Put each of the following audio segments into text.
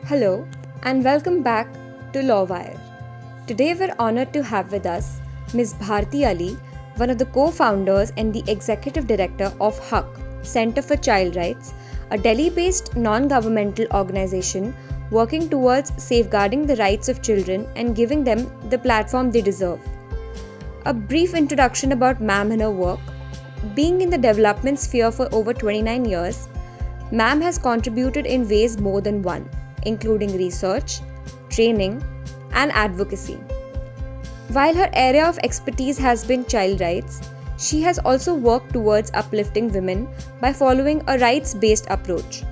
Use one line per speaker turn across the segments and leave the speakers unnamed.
Hello and welcome back to Lawwire. Today we're honored to have with us Ms. Bharti Ali, one of the co-founders and the executive director of HAQ, Center for Child Rights, a Delhi-based non-governmental organization working towards safeguarding the rights of children and giving them the platform they deserve. A brief introduction about Ma'am and her work. Being in the development sphere for over 29 years, Ma'am has contributed in ways more than one, including research, training, and advocacy. While her area of expertise has been child rights, she has also worked towards uplifting women by following a rights-based approach.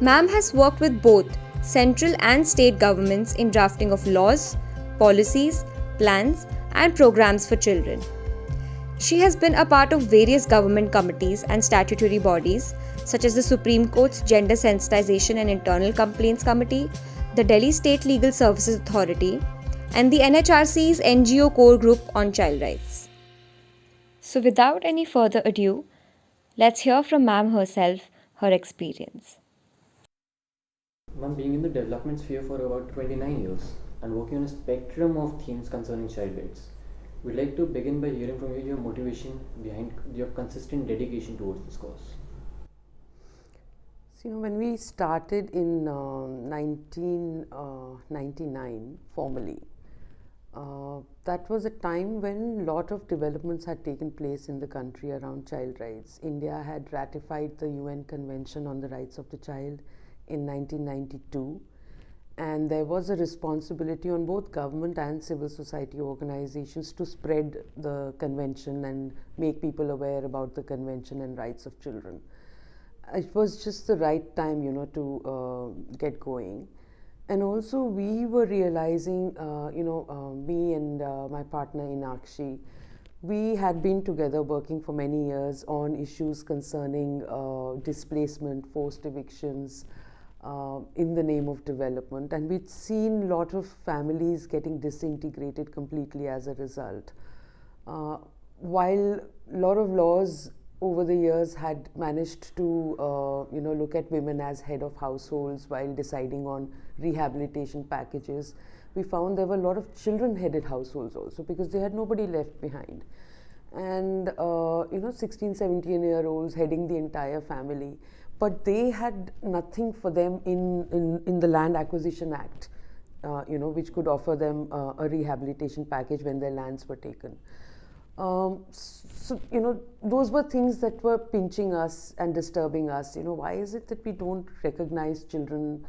Ma'am has worked with both central and state governments in drafting of laws, policies, plans, and programs for children. She has been a part of various government committees and statutory bodies such as the Supreme Court's Gender Sensitization and Internal Complaints Committee, the Delhi State Legal Services Authority, and the NHRC's NGO Core Group on Child Rights. So without any further ado, let's hear from Ma'am herself, her experience.
Ma'am, being in the development sphere for about 29 years and working on a spectrum of themes concerning child rights, we'd like to begin by hearing from you your motivation behind your consistent dedication towards this cause.
So, when we started in 1999 formally, that was a time when a lot of developments had taken place in the country around child rights. India had ratified the UN Convention on the Rights of the Child in 1992, and there was a responsibility on both government and civil society organizations to spread the convention and make people aware about the convention and rights of children. It was just the right time, to get going. And also we were realizing, me and my partner Inakshi, we had been together working for many years on issues concerning displacement, forced evictions, in the name of development, and we'd seen a lot of families getting disintegrated completely as a result. While a lot of laws over the years had managed to look at women as head of households while deciding on rehabilitation packages, we found there were a lot of children headed households also because they had nobody left behind, and 16, 17-year-olds heading the entire family, but they had nothing for them in the Land Acquisition Act, which could offer them a rehabilitation package when their lands were taken. Those were things that were pinching us and disturbing us. Why is it that we don't recognize children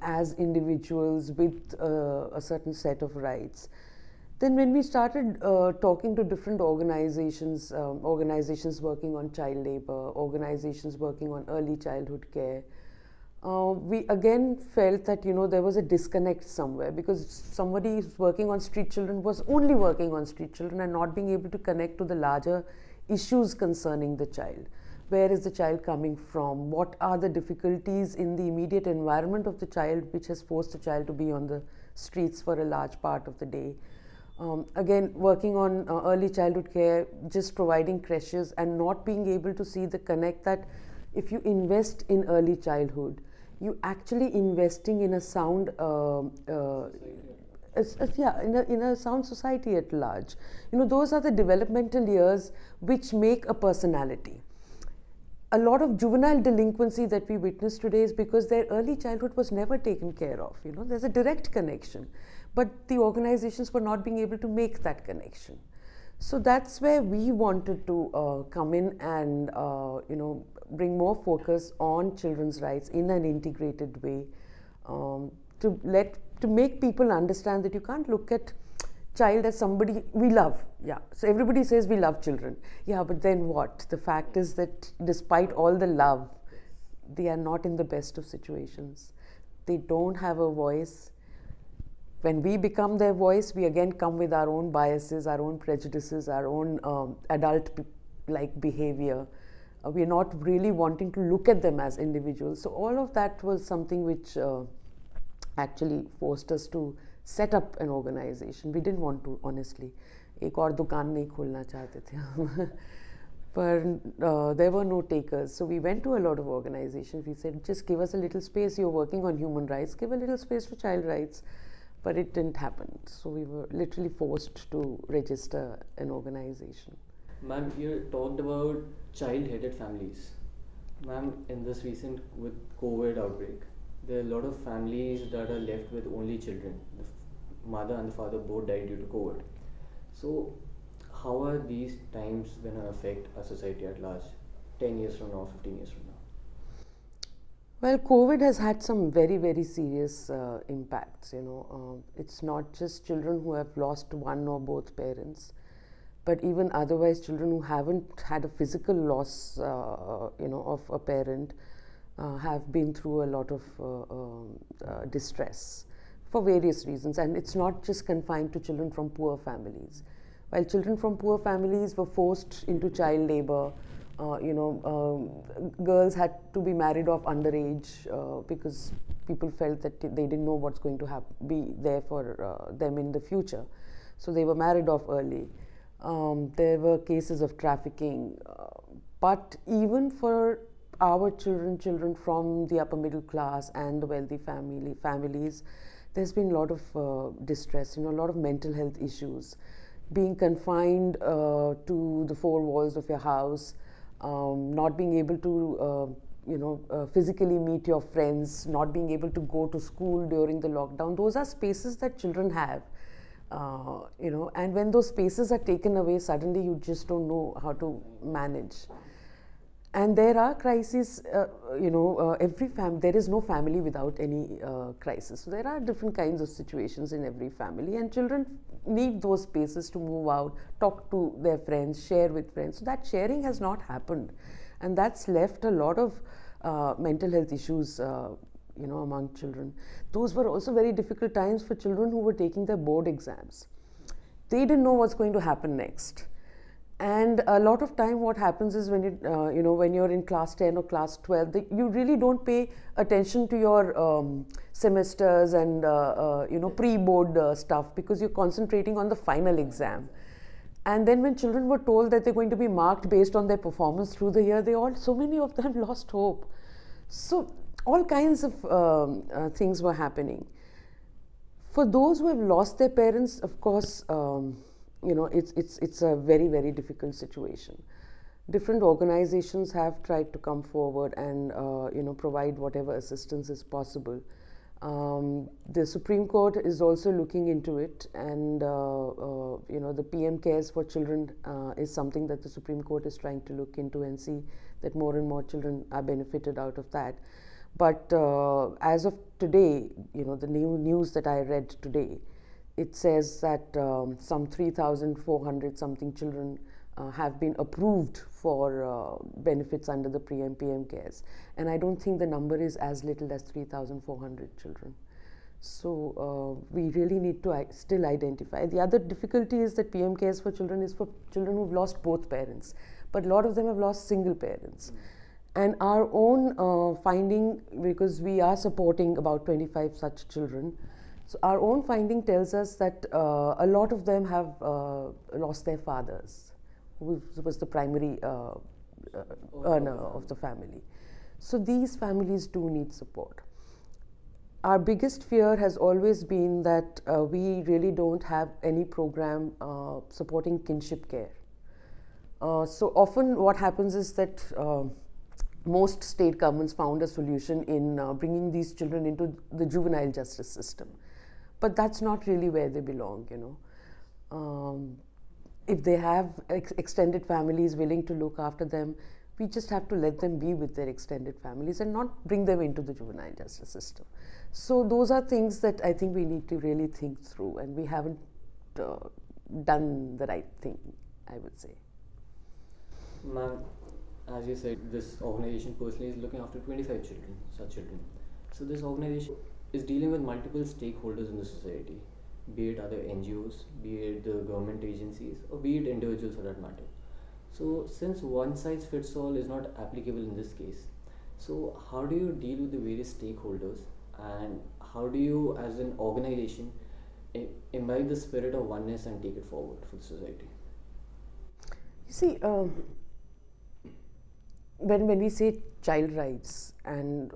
as individuals with a certain set of rights? Then when we started talking to different organizations, organizations working on child labor, organizations working on early childhood care, we again felt that there was a disconnect somewhere, because somebody who's working on street children was only working on street children and not being able to connect to the larger issues concerning the child. Where is the child coming from? What are the difficulties in the immediate environment of the child which has forced the child to be on the streets for a large part of the day? Again, working on early childhood care, just providing creches and not being able to see the connect that if you invest in early childhood, you actually investing in a sound in a sound society at large. Those are the developmental years which make a personality. A lot of juvenile delinquency that we witness today is because their early childhood was never taken care of. There's a direct connection, but the organizations were not being able to make that connection. So that's where we wanted to come in and bring more focus on children's rights in an integrated way, to make people understand that you can't look at child as somebody we love. Yeah, so everybody says we love children. Yeah, but then what? The fact is that despite all the love, they are not in the best of situations. They don't have a voice. When we become their voice, we again come with our own biases, our own prejudices, our own adult-like behavior. We're not really wanting to look at them as individuals. So all of that was something which actually forced us to set up an organization. We didn't want to, honestly. एक और दुकान नहीं खोलना चाहते थे हम. but there were no takers. So we went to a lot of organizations. We said, just give us a little space. You're working on human rights. Give a little space to child rights. But it didn't happen. So we were literally forced to register an organization.
Ma'am, you talked about child-headed families. Ma'am, in this recent with COVID outbreak, there are a lot of families that are left with only children. The mother and the father both died due to COVID. So, how are these times going to affect our society at large? 10 years from now, 15 years from now?
Well, COVID has had some very, very serious impacts. It's not just children who have lost one or both parents, but even otherwise children who haven't had a physical loss, of a parent, have been through a lot of distress for various reasons. And it's not just confined to children from poor families. While children from poor families were forced into child labor, girls had to be married off underage because people felt that they didn't know what's going to be there for them in the future. So they were married off early. There were cases of trafficking. But even for our children from the upper middle class and the wealthy families, there's been a lot of distress, a lot of mental health issues. Being confined to the four walls of your house, not being able to physically meet your friends, not being able to go to school during the lockdown, those are spaces that children have. And when those spaces are taken away, suddenly you just don't know how to manage. And there are crises, every there is no family without any crisis. So there are different kinds of situations in every family, and children need those spaces to move out, talk to their friends, share with friends. So that sharing has not happened, and that's left a lot of mental health issues among children. Those were also very difficult times for children who were taking their board exams. They didn't know what's going to happen next. And a lot of time what happens is when when you're in class 10 or class 12, you really don't pay attention to your semesters and pre-board stuff, because you're concentrating on the final exam. And then when children were told that they're going to be marked based on their performance through the year, so many of them lost hope. So all kinds of things were happening. For those who have lost their parents, of course, it's a very, very difficult situation. Different organizations have tried to come forward and provide whatever assistance is possible. The Supreme Court is also looking into it, and the PM Cares for Children is something that the Supreme Court is trying to look into and see that more and more children are benefited out of that. But as of today, the new news that I read today, it says that some 3,400 something children have been approved for benefits under the PM Cares. And I don't think the number is as little as 3,400 children. So we really need to still identify. The other difficulty is that PM Cares for Children is for children who've lost both parents, but a lot of them have lost single parents. And our own finding, because we are supporting about 25 such children, so our own finding tells us that a lot of them have lost their fathers, who was the primary earner of the family. So these families do need support. Our biggest fear has always been that we really don't have any program supporting kinship care. So often what happens is that most state governments found a solution in bringing these children into the juvenile justice system. But that's not really where they belong, If they have extended families willing to look after them, we just have to let them be with their extended families and not bring them into the juvenile justice system. So those are things that I think we need to really think through, and we haven't done the right thing, I would say.
Ma'am, as you said, this organization personally is looking after 25 children, such children. So this organization is dealing with multiple stakeholders in the society, be it other NGOs, be it the government agencies, or be it individuals for that matter. So since one size fits all is not applicable in this case, so how do you deal with the various stakeholders, and how do you as an organization imbibe the spirit of oneness and take it forward for the society?
You see, when we say child rights and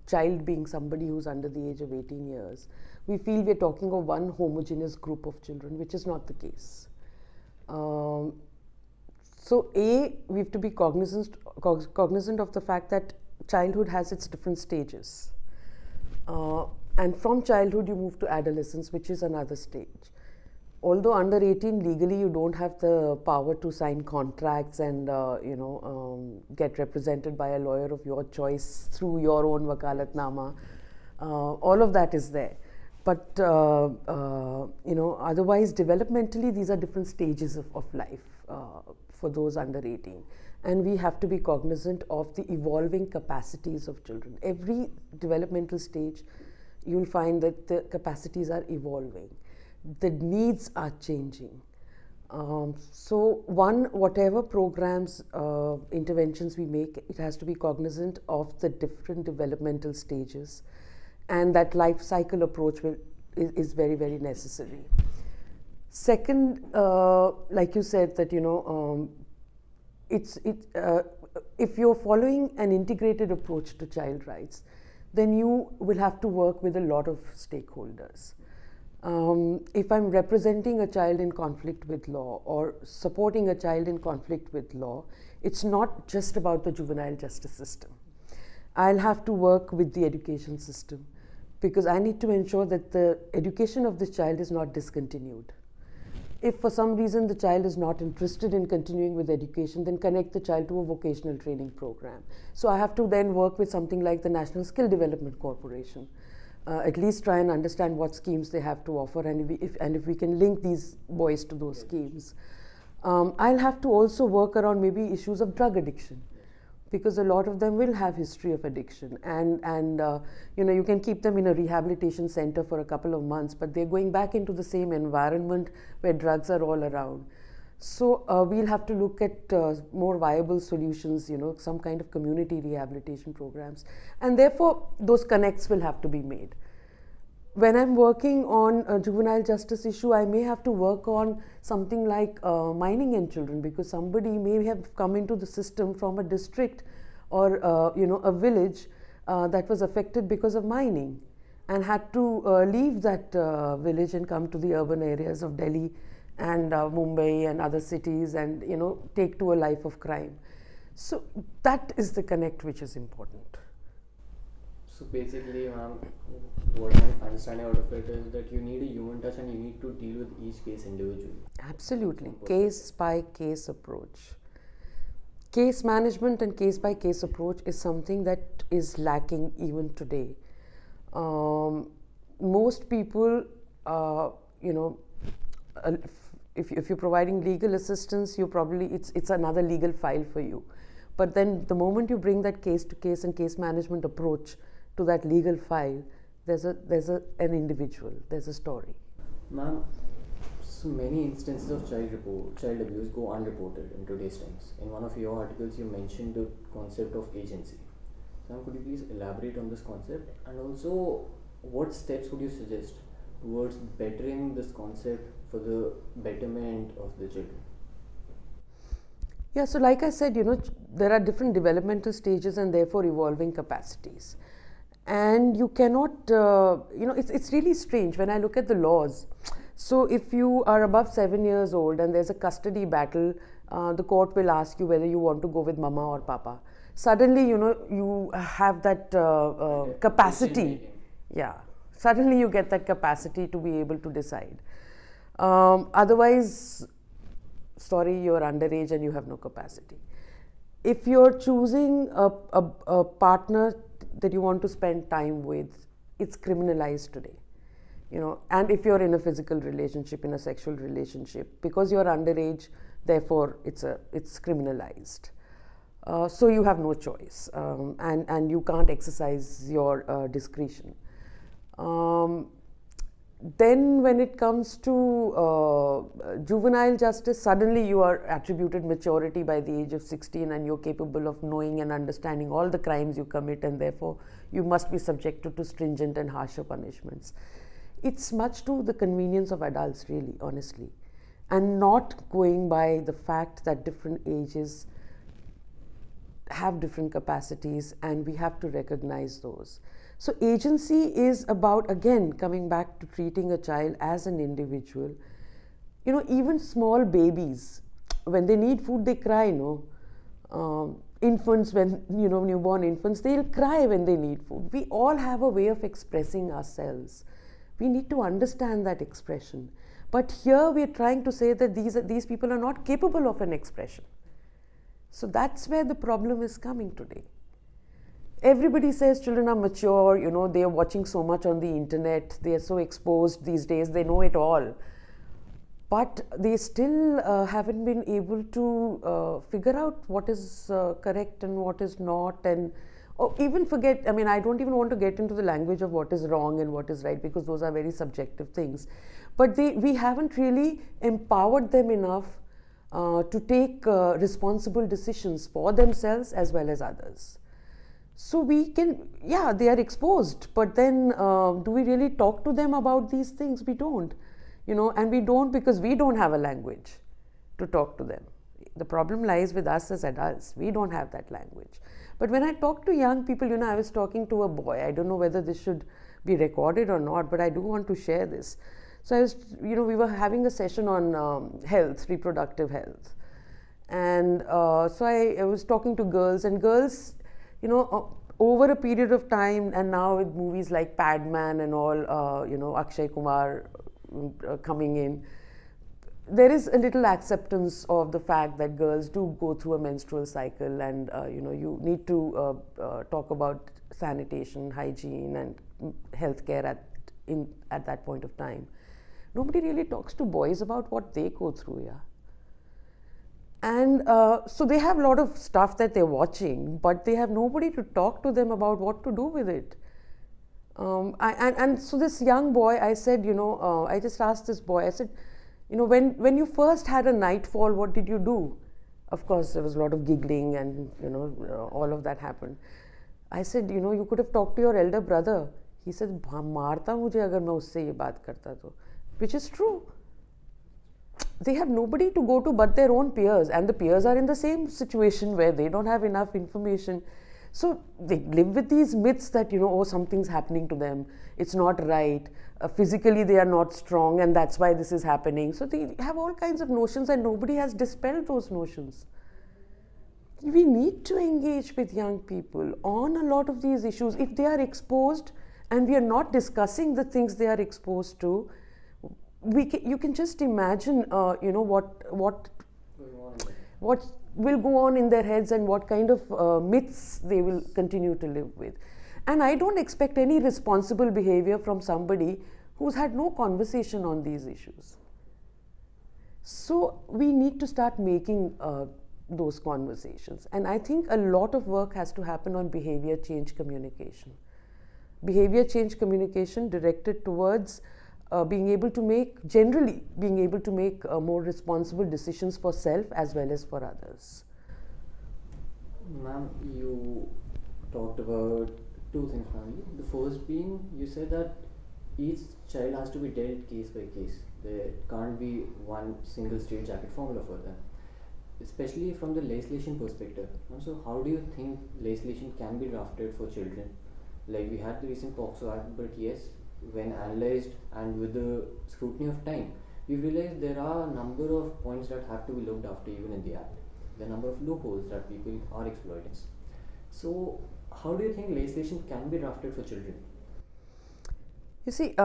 child being somebody who's under the age of 18 years, we feel we're talking of one homogeneous group of children, which is not the case. So we have to be cognizant of the fact that childhood has its different stages. And from childhood you move to adolescence, which is another stage. Although under 18 legally you don't have the power to sign contracts and get represented by a lawyer of your choice through your own wakalatnama, all of that is there. But otherwise developmentally these are different stages of life for those under 18, and we have to be cognizant of the evolving capacities of children. Every developmental stage you'll find that the capacities are evolving, the needs are changing. So whatever programs, interventions we make, it has to be cognizant of the different developmental stages, and that life cycle approach is very, very necessary. Second, like you said, that if you're following an integrated approach to child rights, then you will have to work with a lot of stakeholders. If I'm representing a child in conflict with law or supporting a child in conflict with law, it's not just about the juvenile justice system. I'll have to work with the education system, because I need to ensure that the education of this child is not discontinued. If for some reason the child is not interested in continuing with education, then connect the child to a vocational training program. So I have to then work with something like the National Skill Development Corporation, at least try and understand what schemes they have to offer, and if we can link these boys to those schemes. I'll have to also work around maybe issues of drug addiction, because a lot of them will have history of addiction, and you can keep them in a rehabilitation center for a couple of months, but they're going back into the same environment where drugs are all around. So we'll have to look at more viable solutions, some kind of community rehabilitation programs, and therefore those connects will have to be made. When I'm working on a juvenile justice issue, I may have to work on something like mining in children, because somebody may have come into the system from a district or a village that was affected because of mining, and had to leave that village and come to the urban areas of Delhi and Mumbai and other cities, and take to a life of crime. So that is the connect which is important.
So basically, ma'am, what I'm understanding out of it is that you need a human touch and you need to deal with each case individually.
Absolutely. Case by case approach. Case management and case by case approach is something that is lacking even today. Most people, if you're providing legal assistance, it's another legal file for you. But then the moment you bring that case to case and case management approach to that legal file, there's an individual, there's a story.
Ma'am, so many instances of child abuse go unreported in today's times. In one of your articles, you mentioned the concept of agency. So, ma'am, could you please elaborate on this concept, and also what steps would you suggest towards bettering this concept for the betterment of the children?
Yeah, so like I said, there are different developmental stages and therefore evolving capacities. And you cannot, it's really strange when I look at the laws. So if you are above 7 years old and there's a custody battle, the court will ask you whether you want to go with mama or papa. Suddenly, you have that capacity. Yeah, suddenly you get that capacity to be able to decide. Otherwise, sorry, you're underage and you have no capacity. If you're choosing a partner that you want to spend time with, it's criminalized today. And if you're in a physical relationship, in a sexual relationship, because you're underage, therefore it's criminalized. So you have no choice, and you can't exercise your discretion. Then when it comes to juvenile justice, suddenly you are attributed maturity by the age of 16 and you're capable of knowing and understanding all the crimes you commit, and therefore you must be subjected to stringent and harsher punishments. It's much to the convenience of adults, really, honestly, and not going by the fact that different ages have different capacities, and we have to recognize those. So agency is about, again, coming back to treating a child as an individual. Even small babies, when they need food, they cry, no? Infants, when, newborn infants, they'll cry when they need food. We all have a way of expressing ourselves. We need to understand that expression. But here we're trying to say that these people are not capable of an expression. So that's where the problem is coming today. Everybody says children are mature, they are watching so much on the internet, they are so exposed these days, they know it all. But they still haven't been able to figure out what is correct and what is not, and even forget, I don't even want to get into the language of what is wrong and what is right, because those are very subjective things. But we haven't really empowered them enough to take responsible decisions for themselves as well as others. So we can, they are exposed, but then do we really talk to them about these things? We don't, and we don't because we don't have a language to talk to them. The problem lies with us as adults. We don't have that language. But when I talk to young people, I was talking to a boy. I don't know whether this should be recorded or not, but I do want to share this. So I was, we were having a session on health, reproductive health. And so I was talking to girls, and girls, over a period of time, and now with movies like Padman and all, Akshay Kumar coming in, there is a little acceptance of the fact that girls do go through a menstrual cycle, and you need to talk about sanitation, hygiene, and healthcare at that point of time. Nobody really talks to boys about what they go through, And so they have a lot of stuff that they're watching, but they have nobody to talk to them about what to do with it. And so this young boy, I said, I just asked this boy, I said, when you first had a nightfall, what did you do? Of course, there was a lot of giggling and, all of that happened. I said, you could have talked to your elder brother. He said, मारता मुझे अगर मैं उससे ये बात करता तो, which is true. They have nobody to go to but their own peers, and the peers are in the same situation where they don't have enough information. So they live with these myths that, something's happening to them, it's not right, physically they are not strong, and that's why this is happening. So they have all kinds of notions, and nobody has dispelled those notions. We need to engage with young people on a lot of these issues. If they are exposed and we are not discussing the things they are exposed to, you can just imagine, what will go on in their heads and what kind of myths they will continue to live with. And I don't expect any responsible behavior from somebody who's had no conversation on these issues. So we need to start making those conversations. And I think a lot of work has to happen on behavior change communication. Behavior change communication directed towards being able to make more responsible decisions for self as well as for others.
Ma'am, you talked about two things, ma'am. The first being, you said that each child has to be dealt case by case. There can't be one single straitjacket formula for them, especially from the legislation perspective. So how do you think legislation can be drafted for children? Like we had the recent POCSO Act, but yes, when analyzed and with the scrutiny of time, we realized there are a number of points that have to be looked after even in the Act. The number of loopholes that people are exploiting. So how do you think legislation can be drafted for children?
You see,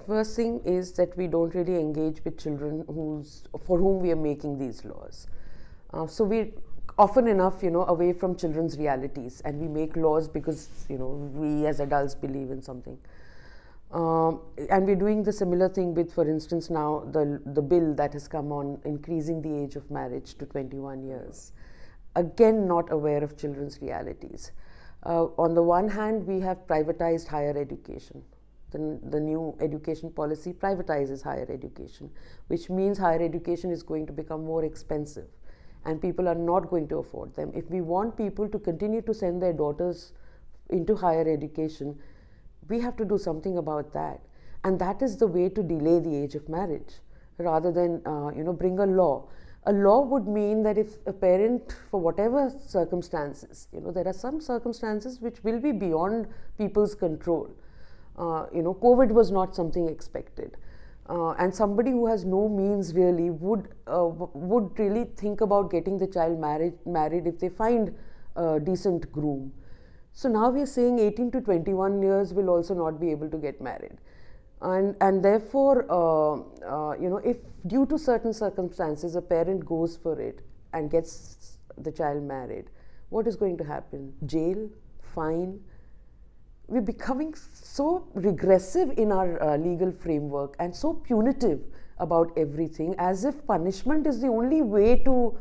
first thing is that we don't really engage with children for whom we are making these laws. So we're often enough, away from children's realities, and we make laws because, we as adults believe in something. And we're doing the similar thing with, for instance, now the bill that has come on increasing the age of marriage to 21 years. Again, not aware of children's realities. On the one hand, we have privatized higher education. The new education policy privatizes higher education, which means higher education is going to become more expensive, and people are not going to afford them. If we want people to continue to send their daughters into higher education, we have to do something about that. And that is the way to delay the age of marriage, rather than bring a law. A law would mean that if a parent, for whatever circumstances, there are some circumstances which will be beyond people's control. COVID was not something expected. And somebody who has no means really would really think about getting the child married if they find a decent groom. So now we are saying 18 to 21 years will also not be able to get married. And therefore, if due to certain circumstances a parent goes for it and gets the child married, what is going to happen? Jail, fine. We're becoming so regressive in our legal framework and so punitive about everything, as if punishment is the only way to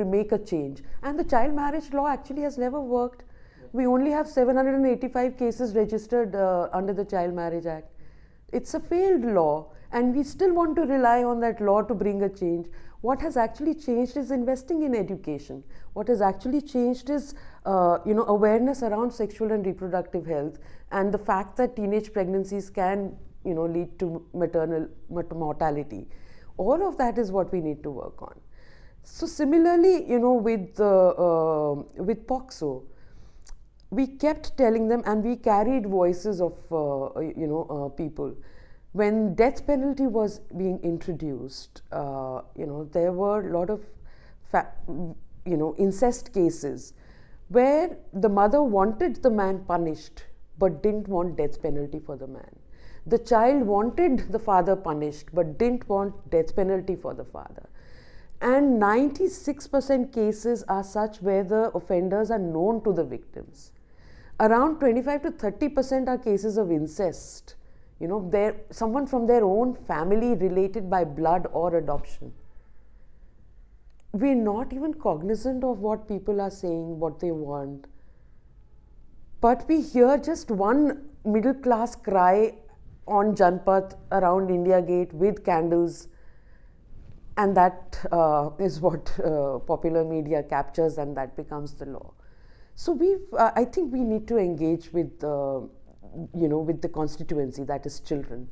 make a change. And the child marriage law actually has never worked. We only have 785 cases registered under the Child Marriage Act. It's a failed law, and we still want to rely on that law to bring a change. What has actually changed is investing in education. What has actually changed is awareness around sexual and reproductive health, and the fact that teenage pregnancies can lead to maternal mortality. All of that is what we need to work on. So similarly, with POCSO, we kept telling them, and we carried voices of people. When death penalty was being introduced, there were a lot of incest cases where the mother wanted the man punished but didn't want death penalty for the man. The child wanted the father punished but didn't want death penalty for the father. And 96% cases are such where the offenders are known to the victims. Around 25 to 30% are cases of incest. Someone from their own family related by blood or adoption. We're not even cognizant of what people are saying, what they want. But we hear just one middle class cry on Janpath around India Gate with candles, and that is what popular media captures, and that becomes the law. So I think we need to engage with the constituency, that is children,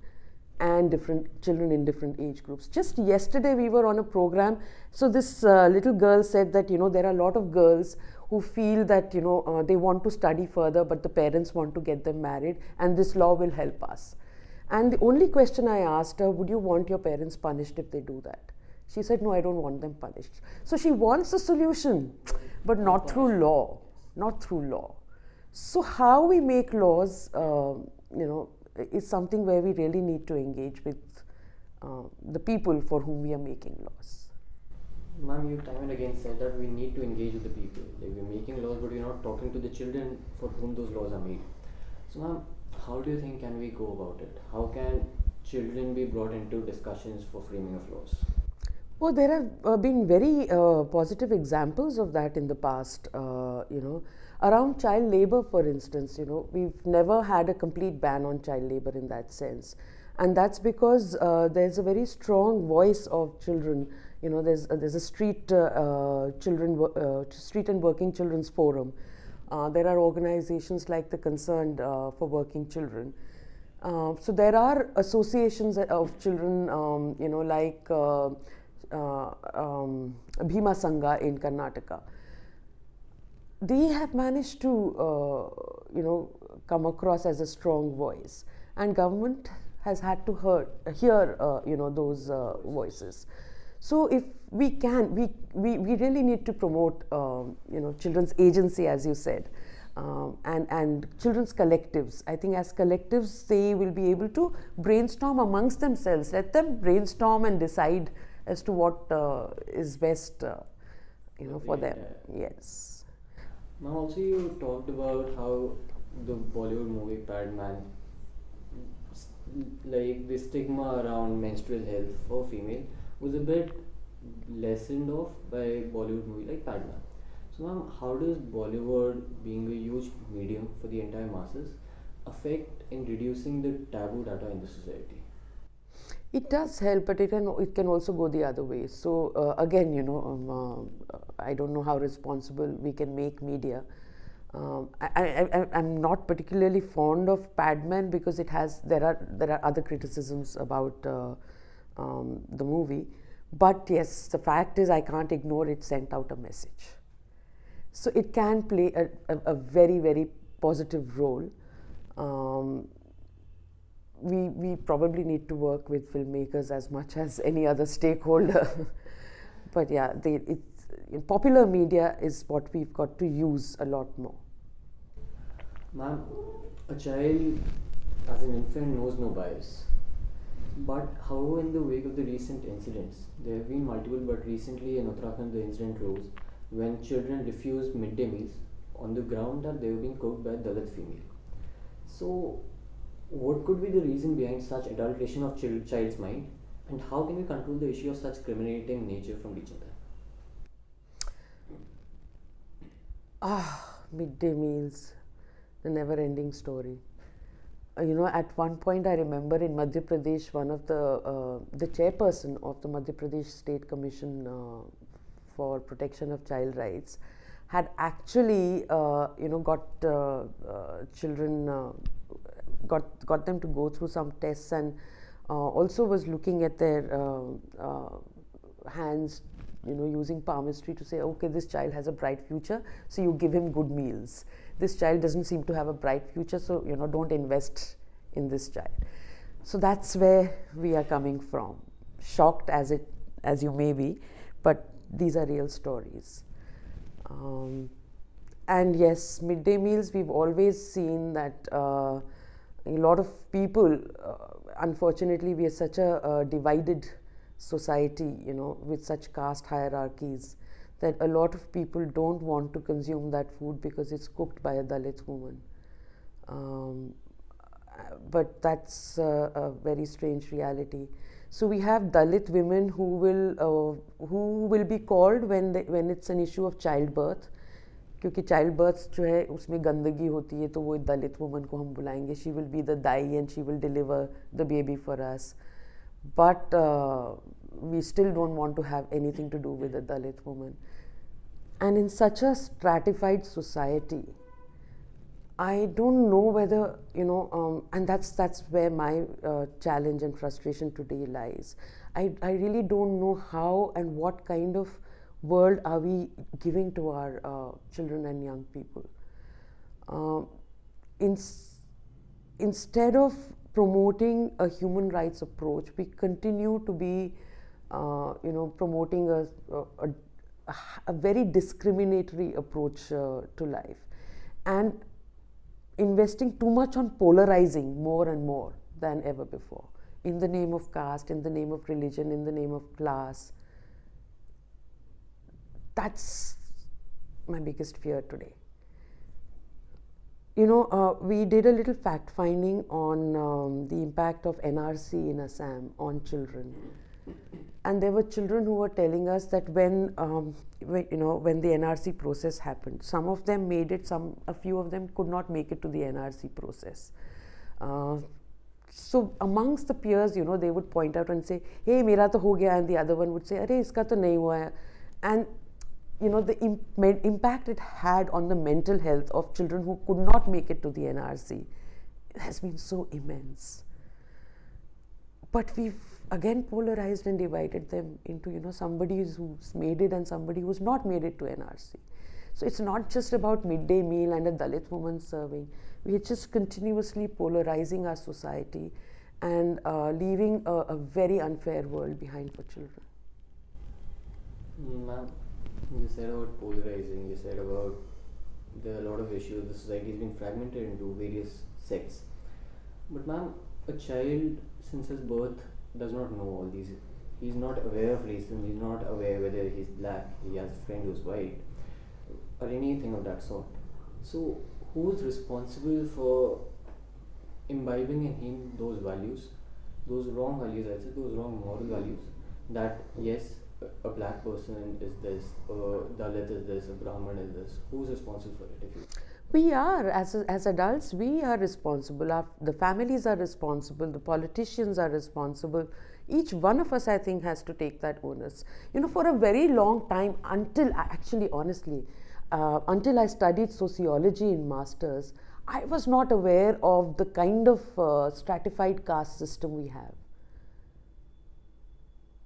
and different children in different age groups. Just yesterday we were on a program. So this little girl said that there are a lot of girls who feel that they want to study further, but the parents want to get them married, and this law will help us. And the only question I asked her, would you want your parents punished if they do that? She said, no, I don't want them punished. So she wants a solution, but not through law, not through law. So how we make laws, is something where we really need to engage with the people for whom we are making laws.
Ma'am, you time and again said that we need to engage with the people. Like, we're making laws, but we're not talking to the children for whom those laws are made. So, ma'am, how do you think can we go about it? How can children be brought into discussions for framing of laws?
Well, there have been very positive examples of that in the past. Around child labor, for instance, we've never had a complete ban on child labor in that sense. And that's because there's a very strong voice of children. There's a street and working children's forum. There are organizations like the Concerned for Working Children. So there are associations of children, like Bhima Sangha in Karnataka. They have managed to, come across as a strong voice, and government has had to hear, those voices. So if we can, we really need to promote, children's agency, as you said, and children's collectives. I think as collectives, they will be able to brainstorm amongst themselves. Let them brainstorm and decide as to what is best, for them. Yes.
Now, also you talked about how the Bollywood movie Padman, like the stigma around menstrual health for female was a bit lessened off by Bollywood movie like Padman. So, ma'am, how does Bollywood, being a huge medium for the entire masses, affect in reducing the taboo data in the society?
It does help, but it can also go the other way. So again, I don't know how responsible we can make media. I'm not particularly fond of Padman because there are other criticisms about the movie. But yes, the fact is I can't ignore it sent out a message. So it can play a very, very positive role. We probably need to work with filmmakers as much as any other stakeholder. But yeah, popular media is what we've got to use a lot more.
Ma'am, a child as an infant knows no bias. But however, in the wake of the recent incidents, there have been multiple, but recently in Uttarakhand the incident rose when children refused midday meals on the ground that they were being cooked by a Dalit female. So, what could be the reason behind such adulteration of child's mind, and how can we control the issue of such discriminating nature from reaching them?
Midday meals, the never-ending story. At one point I remember in Madhya Pradesh, one of the chairperson of the Madhya Pradesh State Commission for Protection of Child Rights had actually, got children, got them to go through some tests, and also was looking at their hands, using palmistry to say, okay, this child has a bright future, so you give him good meals. This child doesn't seem to have a bright future, so don't invest in this child. So that's where we are coming from. Shocked as you may be, but these are real stories. And yes, midday meals, we've always seen that a lot of people, unfortunately, we are such a divided society, with such caste hierarchies, that a lot of people don't want to consume that food because it's cooked by a Dalit woman. But that's a very strange reality. So we have Dalit women who will be called when it's an issue of childbirth, क्योंकि child birth जो है उसमें गंदगी होती है, तो वो दलित woman को हम बुलाएंगे. She will be the Dai and she will deliver the baby for us. But we still don't want to have anything to do with a Dalit woman. And in such a stratified society, I don't know whether, and that's where my challenge and frustration today lies. I really don't know how and what kind of world are we giving to our children and young people. Instead of promoting a human rights approach, we continue to be, promoting a very discriminatory approach to life, and investing too much on polarizing more and more than ever before, in the name of caste, in the name of religion, in the name of class. That's my biggest fear today. We did a little fact finding on the impact of NRC in Assam on children, and there were children who were telling us that when the NRC process happened, some of them made it, a few of them could not make it to the NRC process. So amongst the peers, they would point out and say, "Hey, mera to ho gaya," and the other one would say, "Arey, iska to nahi hua hai." And the impact it had on the mental health of children who could not make it to the NRC has been so immense. But we've again polarized and divided them into somebody who's made it and somebody who's not made it to NRC. So it's not just about midday meal and a Dalit woman serving. We are just continuously polarizing our society and leaving a very unfair world behind for children.
Ma'am, you said about polarizing, you said about there are a lot of issues, the society has been fragmented into various sects. But ma'am, a child since his birth does not know all these. He's not aware of racism, he's not aware whether he's black, he has a friend who's white, or anything of that sort. So, who's responsible for imbibing in him those values, those wrong values, I said, those wrong moral values, that yes, a black person is this, a Dalit is this, a Brahman is this. Who's responsible for it?
We are, as adults, we are responsible. The families are responsible. The politicians are responsible. Each one of us, I think, has to take that onus. For a very long time, until I studied sociology in masters, I was not aware of the kind of stratified caste system we have.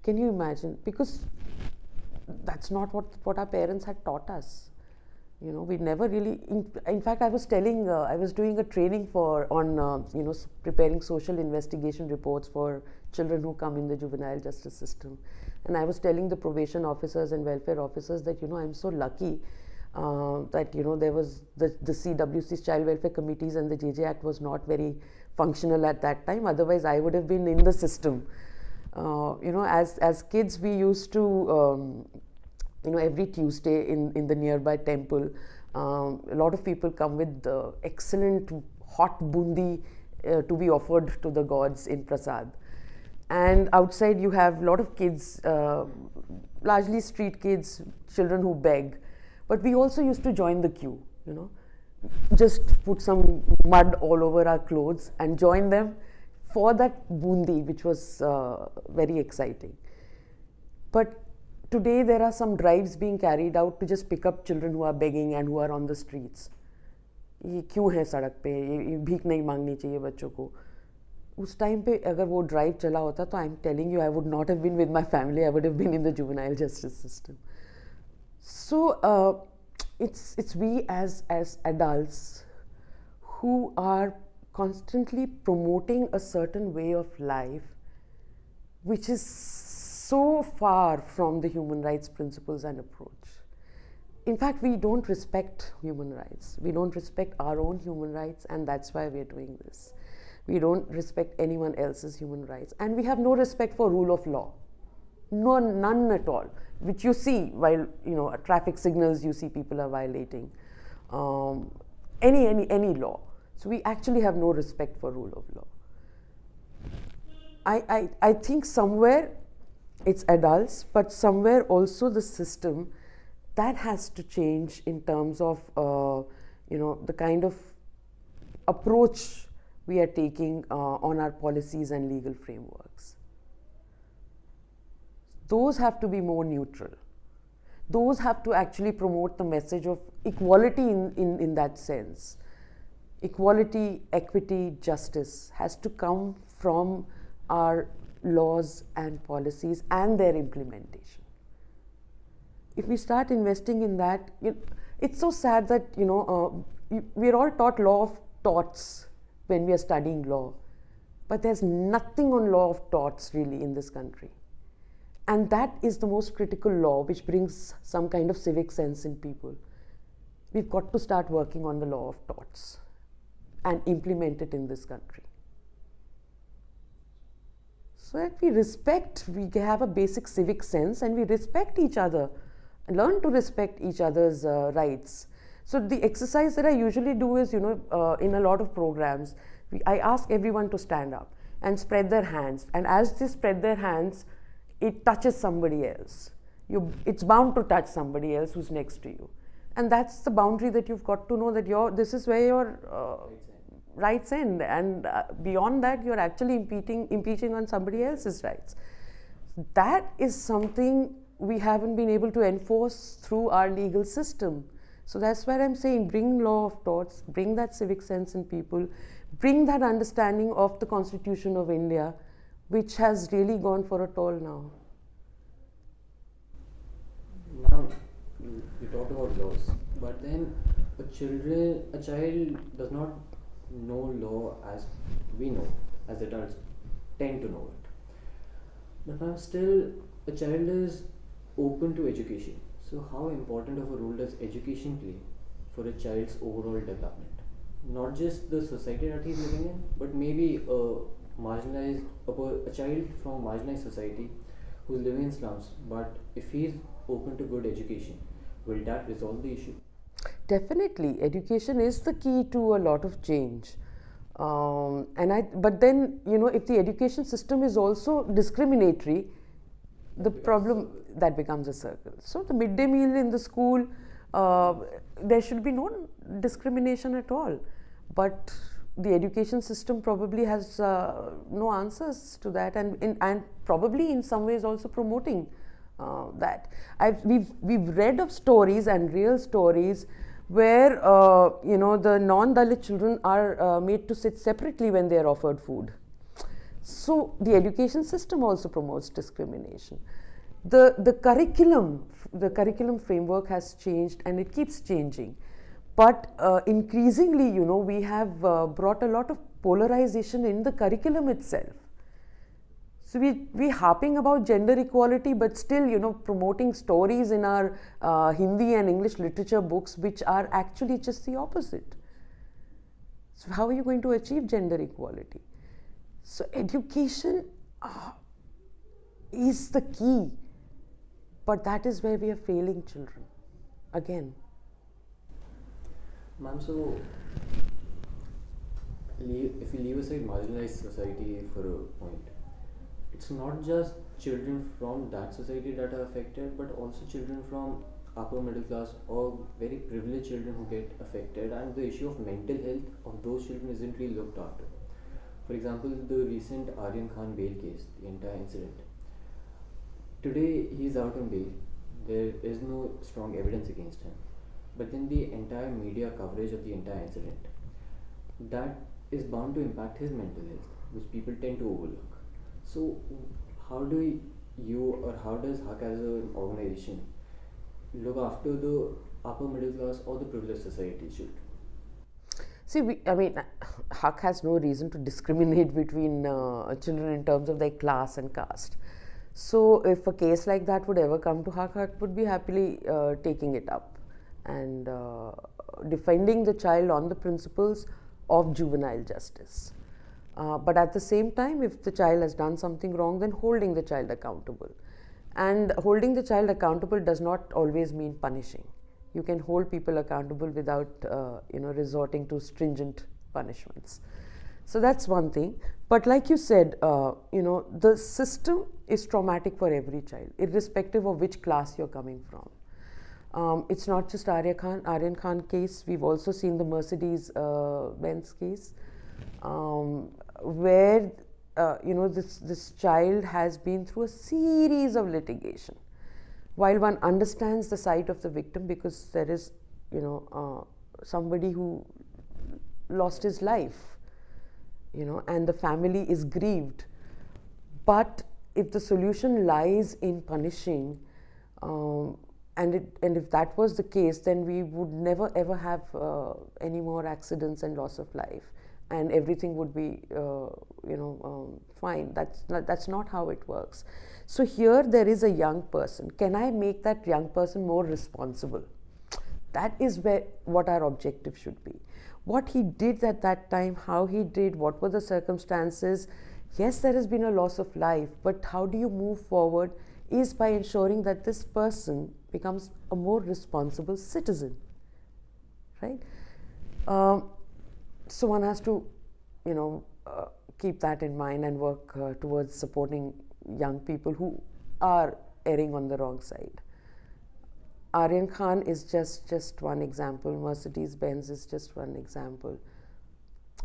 Can you imagine? Because that's not what our parents had taught us. We never really. In fact, I was telling, I was doing a training on preparing social investigation reports for children who come in the juvenile justice system, and I was telling the probation officers and welfare officers that I'm so lucky that there was the CWC's child welfare committees, and the JJ Act was not very functional at that time. Otherwise, I would have been in the system. As kids, we used to. Every Tuesday in the nearby temple, a lot of people come with excellent hot bundi to be offered to the gods in prasad. And outside you have a lot of kids, largely street kids, children who beg. But we also used to join the queue, just put some mud all over our clothes and join them for that bundi, which was very exciting. But today there are some drives being carried out to just pick up children who are begging and who are on the streets. ये क्यों है सड़क पे, ये भीख नहीं मांगनी चाहिए बच्चों को. उस टाइम पे अगर वो ड्राइव चला होता तो I am telling you, I would not have been with my family, I would have been in the juvenile justice system. So it's we as adults who are constantly promoting a certain way of life which is so far from the human rights principles and approach. In fact, we don't respect human rights. We don't respect our own human rights, and that's why we're doing this. We don't respect anyone else's human rights, and we have no respect for rule of law. None at all, which you see while at traffic signals you see people are violating any law. So we actually have no respect for rule of law. I think somewhere it's adults, but somewhere also the system that has to change in terms of the kind of approach we are taking on our policies and legal frameworks. Those have to be more neutral. Those have to actually promote the message of equality in that sense. Equality, equity, justice has to come from our laws and policies and their implementation. If we start investing in that, it's so sad that we're all taught law of torts when we are studying law, but there's nothing on law of torts really in this country. And that is the most critical law which brings some kind of civic sense in people. We've got to start working on the law of torts and implement it in this country. So that we have a basic civic sense and we respect each other and learn to respect each other's rights. So the exercise that I usually do is, in a lot of programs, I ask everyone to stand up and spread their hands. And as they spread their hands, it touches somebody else. It's bound to touch somebody else who's next to you. And that's the boundary that you've got to know, that this is where your rights end, and beyond that you're actually impinging on somebody else's rights. That is something we haven't been able to enforce through our legal system. So that's where I'm saying, bring law of torts, bring that civic sense in people, bring that understanding of the Constitution of India, which has really gone for a toll now.
Now, you talked about laws, but then a child does not know law as we know, as adults tend to know it. But now still, a child is open to education. So how important of a role does education play for a child's overall development? Not just the society that he's living in, but maybe a child from a marginalized society who's living in slums, but if he's open to good education, will that resolve the issue?
Definitely, education is the key to a lot of change. But then, if the education system is also discriminatory, that becomes a circle. So the midday meal in the school, there should be no discrimination at all. But the education system probably has no answers to that, and probably in some ways also promoting that. We've read of stories and real stories where the non-Dalit children are made to sit separately when they are offered food. So the education system also promotes discrimination. The curriculum framework has changed and it keeps changing. But increasingly, we have brought a lot of polarization in the curriculum itself. So we harping about gender equality, but still, promoting stories in our Hindi and English literature books which are actually just the opposite. So how are you going to achieve gender equality? So education is the key, but that is where we are failing children again.
Ma'am, so if we leave aside marginalized society for a point, it's not just children from that society that are affected, but also children from upper middle class or very privileged children who get affected, and the issue of mental health of those children isn't really looked after. For example, the recent Aryan Khan bail case, the entire incident. Today he is out on bail. There is no strong evidence against him. But then the entire media coverage of the entire incident, that is bound to impact his mental health, which people tend to overlook. So how do you, or how does HAQ as an organization look after the upper middle class or the privileged society should?
See, HAQ has no reason to discriminate between children in terms of their class and caste. So if a case like that would ever come to HAQ would be happily taking it up and defending the child on the principles of juvenile justice. But at the same time, if the child has done something wrong, then holding the child accountable. And holding the child accountable does not always mean punishing. You can hold people accountable without resorting to stringent punishments. So that's one thing. But like you said, the system is traumatic for every child, irrespective of which class you're coming from. It's not just Aryan Khan case. We've also seen the Mercedes Benz case, where this child has been through a series of litigation. While one understands the side of the victim, because there is somebody who lost his life, and the family is grieved. But if the solution lies in punishing, and if that was the case, then we would never ever have any more accidents and loss of life, and everything would be fine. That's not how it works. So here there is a young person. Can I make that young person more responsible? That is what our objective should be. What he did at that time, how he did, what were the circumstances. Yes, there has been a loss of life, but how do you move forward is by ensuring that this person becomes a more responsible citizen, right? So one has to, keep that in mind and work towards supporting young people who are erring on the wrong side. Aryan Khan is just one example. Mercedes Benz is just one example.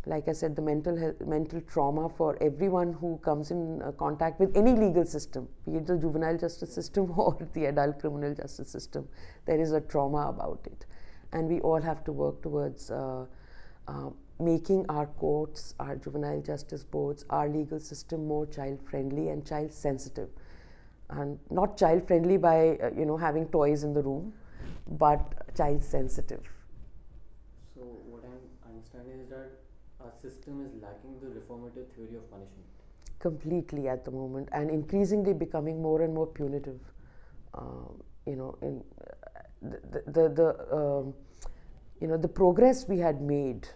Like I said, the mental trauma for everyone who comes in contact with any legal system, be it the juvenile justice system or the adult criminal justice system, there is a trauma about it. And we all have to work towards making our courts, our juvenile justice boards, our legal system more child-friendly and child-sensitive. And not child-friendly by, having toys in the room, but child-sensitive.
So what I'm understanding is that our system is lacking the reformative theory of punishment.
Completely at the moment, and increasingly becoming more and more punitive. In the progress we had made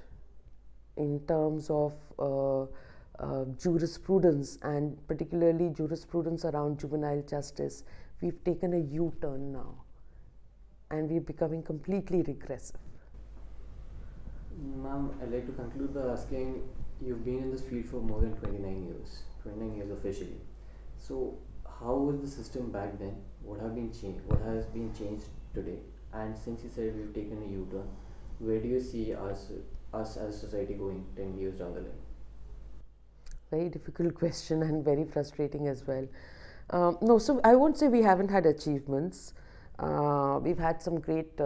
in terms of jurisprudence, and particularly jurisprudence around juvenile justice, we've taken a U-turn now, and we're becoming completely regressive.
Ma'am, I'd like to conclude by asking, you've been in this field for more than 29 years officially. So how was the system back then? What has been changed today? And since you said we've taken a U-turn, where do you see us as a society going 10 years down the line?
Very difficult question and very frustrating as well. No, so I won't say we haven't had achievements. We've had some great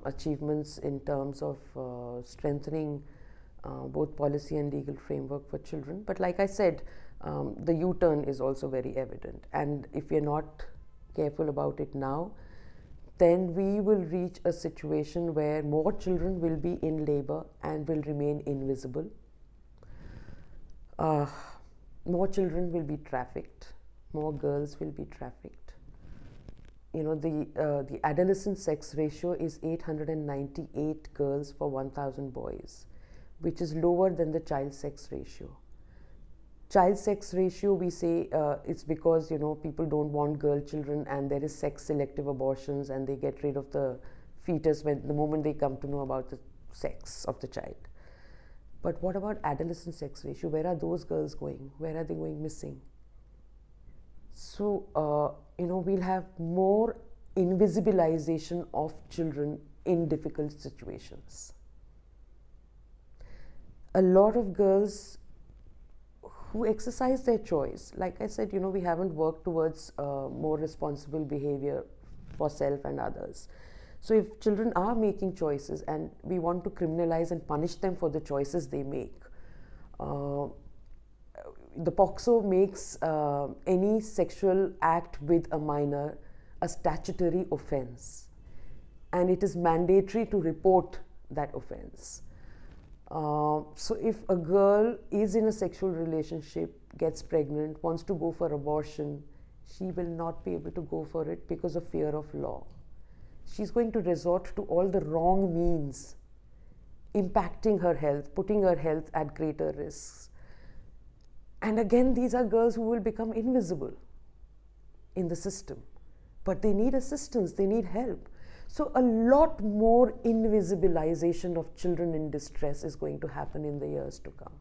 achievements in terms of strengthening both policy and legal framework for children. But like I said, the U-turn is also very evident, and if we're not careful about it now, then we will reach a situation where more children will be in labor and will remain invisible. More children will be trafficked, more girls will be trafficked. You know, the adolescent sex ratio is 898 girls for 1,000 boys, which is lower than the child sex ratio. Child sex ratio, we say it's because, you know, people don't want girl children and there is sex selective abortions and they get rid of the fetus when the moment they come to know about the sex of the child. But what about adolescent sex ratio? Where are those girls going? Where are they going missing? So, you know, we'll have more invisibilization of children in difficult situations. A lot of girls who exercise their choice, like I said, you know, we haven't worked towards more responsible behavior for self and others. So if children are making choices and we want to criminalize and punish them for the choices they make, the POCSO makes any sexual act with a minor a statutory offense, and it is mandatory to report that offense. So if a girl is in a sexual relationship, gets pregnant, wants to go for abortion, she will not be able to go for it because of fear of law. She's going to resort to all the wrong means, impacting her health, putting her health at greater risks. And again, these are girls who will become invisible in the system, but they need assistance, they need help. So a lot more invisibilization of children in distress is going to happen in the years to come.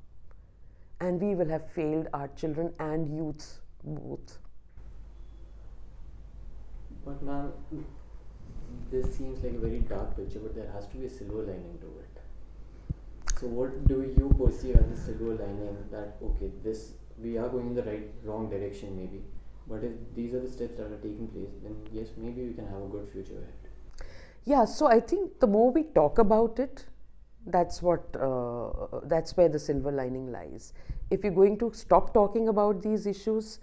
And we will have failed our children and youth both.
But ma'am, this seems like a very dark picture, but there has to be a silver lining to it. So what do you perceive as a silver lining that, okay, this, we are going in the wrong direction maybe, but if these are the steps that are taking place, then yes, maybe we can have a good future ahead.
Yeah, so I think the more we talk about it, that's where the silver lining lies. If you're going to stop talking about these issues,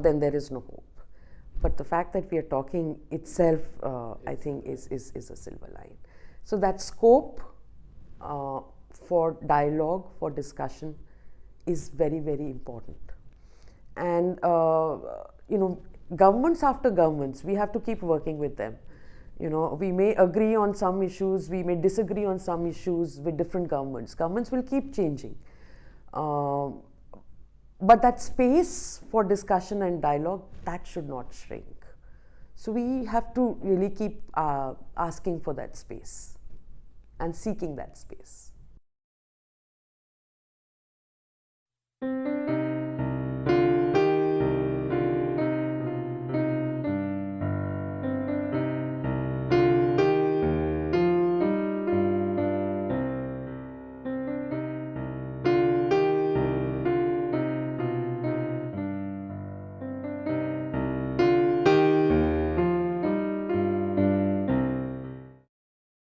then there is no hope. But the fact that we are talking itself, I think, is a silver line. So that scope for dialogue, for discussion, is very, very important. And you know, governments after governments, we have to keep working with them. You know, we may agree on some issues, we may disagree on some issues with different governments. Governments will keep changing. But that space for discussion and dialogue, that should not shrink. So we have to really keep asking for that space and seeking that space.